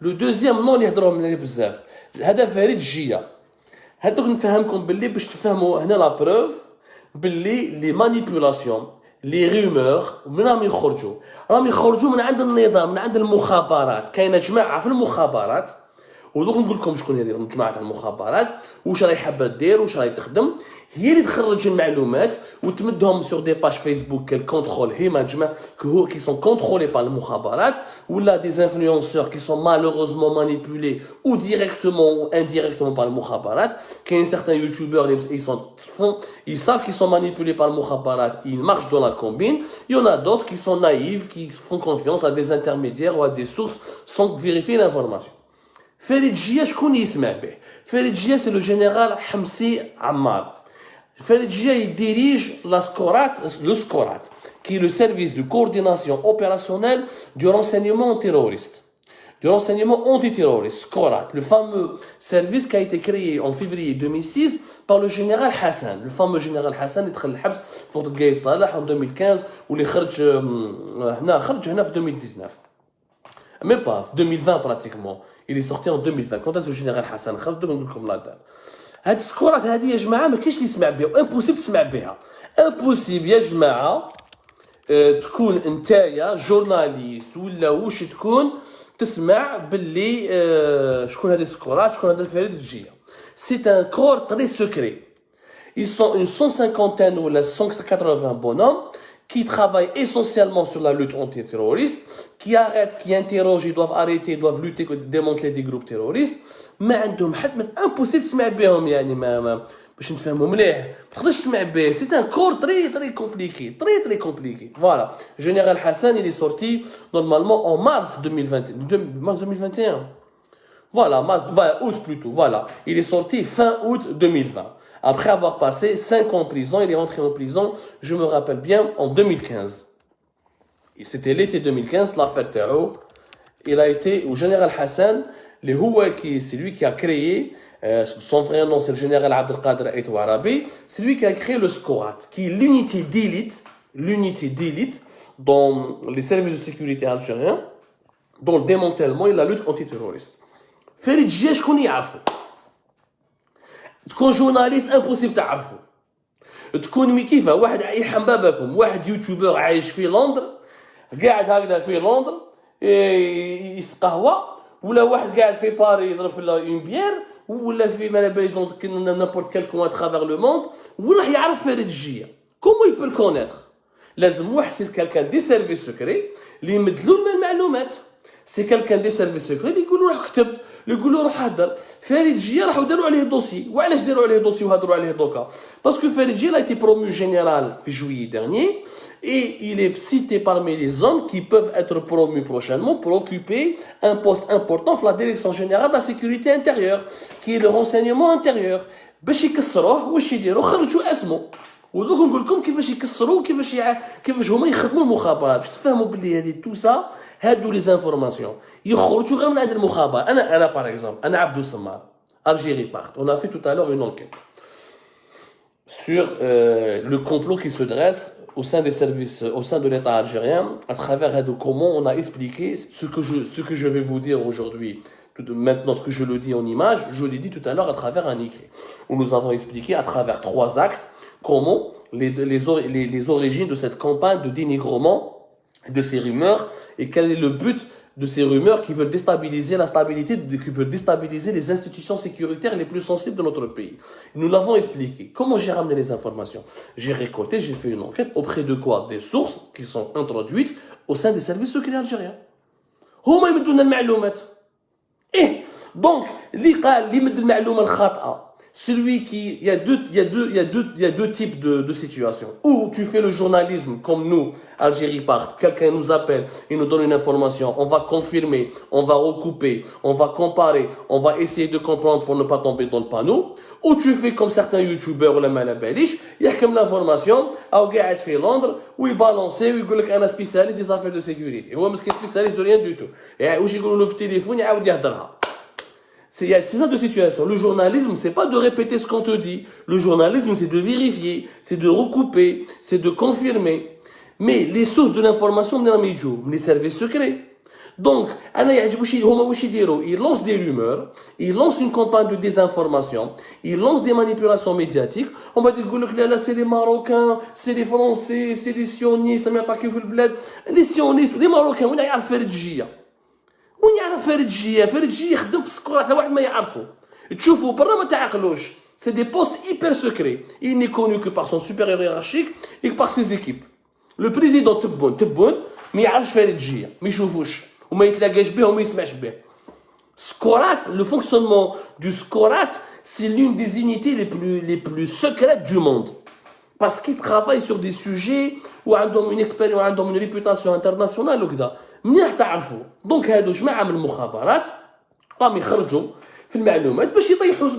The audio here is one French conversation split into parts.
لو دوزيام نون اللي يهضروا عليه بزاف هذا فريد الجيه. هذوك نفهمكم باللي باش تفهموا هنا لا بروف باللي لي مانيبيولاسيون لي ريمور من راهم يخرجوا من عند النظام من عند المخابرات. كاينه جماعه في المخابرات ودوك نقول لكم شكون هذه جماعه المخابرات واش راهي حابه دير واش راهي تخدم. هي اللي تخرج المعلومات وتمدهم سور دي باج فيسبوك كال كونترول هما جماعه كي سون كونترولي بار المخابرات ولا دي انفلونسور كي سون مالوروزمون مانيبيولي ou directement ou indirectement par المخابرات. كاين certains youtubeurs ils savent qu'ils sont manipulés par المخابرات, ils marchent dans la combine. Il y en a d'autres qui sont naïfs, qui font confiance à des intermédiaires ou à des sources sans vérifier l'information. فريد جيه شكون يسمع به؟ فريد جيه c'est le général حمسي عمار. فريد جيه dirige le SCORAT qui est le service de coordination opérationnelle du renseignement terroriste, du renseignement antiterroriste, SCORAT, le fameux service qui a été créé en février 2006 par le général Hassan. Le fameux général Hassan دخل الحبس فوق قاي صالح en 2015 واللي خرج هنا في 2019. Même pas, 2020 pratiquement. Il est sorti en 2020. Quand est-ce que le général Hassan خرج نقول لكم لا دار. هاد السكورات هذه يا جماعه ما كاينش اللي يسمع بها امبوسيبل تسمع بها. امبوسيبل يا جماعه تكون نتايا جورناليست ولا واش تكون تسمع باللي شكون هذه السكورات شكون هذا الفريد الجيه. سي ان كور تري سكري. Ils sont une 150 ou 180 bonhommes qui travaillent essentiellement sur la lutte antiterroriste, qui arrêtent, qui interrogent, ils doivent arrêter, ils doivent lutter, démanteler des groupes terroristes. ما عندهم حد امبوسيبل تسمع بهم يعني ما باش نفهموا مليح ما تقدرش تسمع به. سي ان كور تري كومبليكي تري كومبليكي. Voilà. Général Hassan il est sorti normalement en mars 2021. Voilà, août plutôt. Voilà, il est sorti fin août 2020. Après avoir passé 5 ans en prison, il est rentré en prison, je me rappelle bien, en 2015. Et c'était l'été 2015, l'affaire Tao. Il a été au général Hassan, c'est lui qui a créé, son vrai nom c'est le général Abdelkader Aïtou Arabi, c'est lui qui a créé le SCORAT, qui est l'unité d'élite dans les services de sécurité algériens, dans le démantèlement et la lutte antiterroriste. فريد جيه شكون يعرفو؟ تكون جورناليست امبوسيبل تعرفو. تكون كيفاه واحد يحم بابكم واحد يوتيوبر عايش في لندن قاعد هكذا في لندن يسقهوى ولا واحد قاعد في باري يضرب في اون بيير ولا في مالاباليش نابورت كال كوان ترافير لو موند ولا يعرف فريد جيه. كومون يبل كونيتر؟ لازم واحد سي كالكان دي سيرفيس سكري اللي يمدلو لنا المعلومات. سي كالكان دي سيرفيس سكري اللي يقولوا روح كتب اللي يقولوا روح هدر. فريد جيه راحوا داروا عليه دوسي. وعلاش داروا عليه دوسي وهضروا عليه دوكا؟ باسكو فريد جيه a été promu général في juillet dernier et il est cité parmi les hommes qui peuvent être promus prochainement pour occuper un poste important dans la direction générale de la sécurité intérieure qui est le renseignement intérieur. باش يكسروه واش يديروا خرجوا اسمه ودوك نقول لكم كيفاش يكسروا كيفاش هما يخدموا المخابرات باش تفهموا باللي هذه توسا هادو لي زانفورماسيون يخرجوا غير من عند المخابرات. انا باغ اكزومبل انا عبدو سمار Algérie Part. On a fait tout à l'heure une enquête sur le complot qui se dresse au sein des services, au sein de l'État algérien, à travers comment on a expliqué ce que je vais vous dire aujourd'hui. Maintenant, ce que je le dis en image, je l'ai dit tout à l'heure à travers un écrit, où nous avons expliqué à travers 3 actes comment les origines de cette campagne de dénigrement de ces rumeurs et quel est le but de ces rumeurs qui veulent déstabiliser la stabilité, qui veulent déstabiliser les institutions sécuritaires les plus sensibles de notre pays. Nous l'avons expliqué. Comment j'ai ramené les informations? J'ai récolté, j'ai fait une enquête auprès de quoi? Des sources qui sont introduites au sein des services secrets algériens. هما يمدونا المعلومات. Donc, اللي يمد المعلومة الخاطئة. Celui qui, il y a deux types de situations. Ou tu fais le journalisme comme nous, Algérie Part, quelqu'un nous appelle, il nous donne une information, on va confirmer, on va recouper, on va comparer, on va essayer de comprendre pour ne pas tomber dans le panneau. Ou tu fais comme certains youtubeurs ou la malabalish, il y a comme l'information, ou قاعد في Londres, où il balance, où il dit un spécialiste des affaires de sécurité. هو مسكين spécialiste de rien du tout. Et où il dit le téléphone, يعاود يهضرها. C'est ça de situation. Le journalisme, c'est pas de répéter ce qu'on te dit. Le journalisme, c'est de vérifier, c'est de recouper, c'est de confirmer. Mais les sources de l'information, les services secrets. Donc, ils lancent des rumeurs, ils lancent une campagne de désinformation, ils lancent des manipulations médiatiques. On va dire que c'est les Marocains, c'est les Français, c'est les sionistes, les sionistes, les Marocains, on a fait le وين يعرف فريد جي يخدم في السكورات واحد ما يعرفو تشوفوا برا ما تعقلوش سي دي بوست hyper secrets il n'est connu que par son supérieur hiérarchique et par ses équipes le président تبون ما يعرفش فريد جي ما يشوفوش وما يتلاقاش به وما يسمعش به سكورات le fonctionnement du scorat c'est l'une des unités les plus secrètes du monde parce qu'ils travaillent sur des sujets où عندهم une expérience وعندهم une réputation internationale وكذا منيح تعرفوا دونك هادو جماعه من المخابرات راهم يخرجوا في المعلومات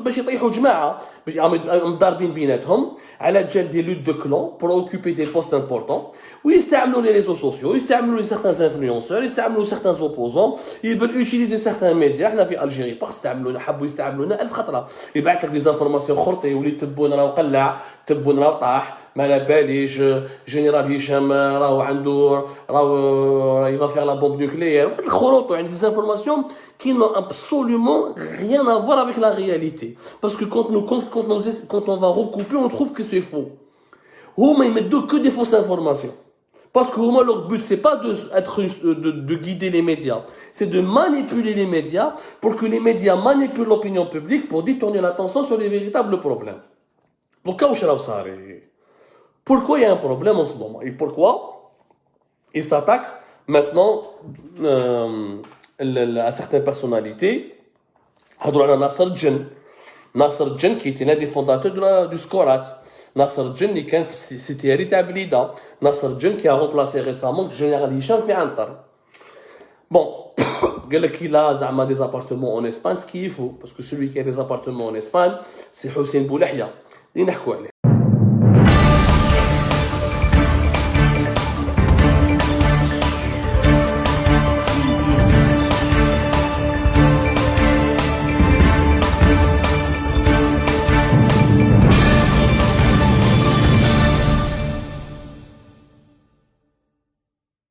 باش يطيحوا جماعه باش مضاربين بيناتهم على جال دي لوت دو كلون بور اوكوبي دي بوست امبورطون ويستعملوا لي ريزو سوسيو يستعملوا سيغتان انفلونسور يستعملوا سيغتان اوبوزون يفل اوتيليزي سيغتان ميديا حنا في الجيري باغ استعملونا حبوا يستعملونا 1000 خطره يبعث لك دي زانفورماسيون خرطي يولي تبون راه قلع تبون راه طاح ما على باليش جنرال هشام راهو il va faire la bombe nucléaire واحد الخروط يعني des informations qui n'ont absolument rien à voir avec la réalité parce que quand on va recouper on trouve que c'est faux هما يمدوا que des fausses informations parce que هما leur but c'est pas de guider les médias c'est de manipuler les médias pour que les médias manipulent l'opinion publique pour détourner l'attention sur les véritables problèmes donc واش راه صاري pourquoi il y a un problème en ce moment et pourquoi il s'attaque maintenant à certaines personnalités هضروا على ناصر الجن qui était l'un des fondateurs du Scorat ناصر الجن اللي كان في السيتياري تاع بليده ناصر الجن qui a remplacé récemment général هشام في عنتر bon قال لك il a زعما des appartements en Espagne ce qu'il faut parce que celui qui a des appartements en Espagne c'est Houssine Boulahia اللي نحكوا عليه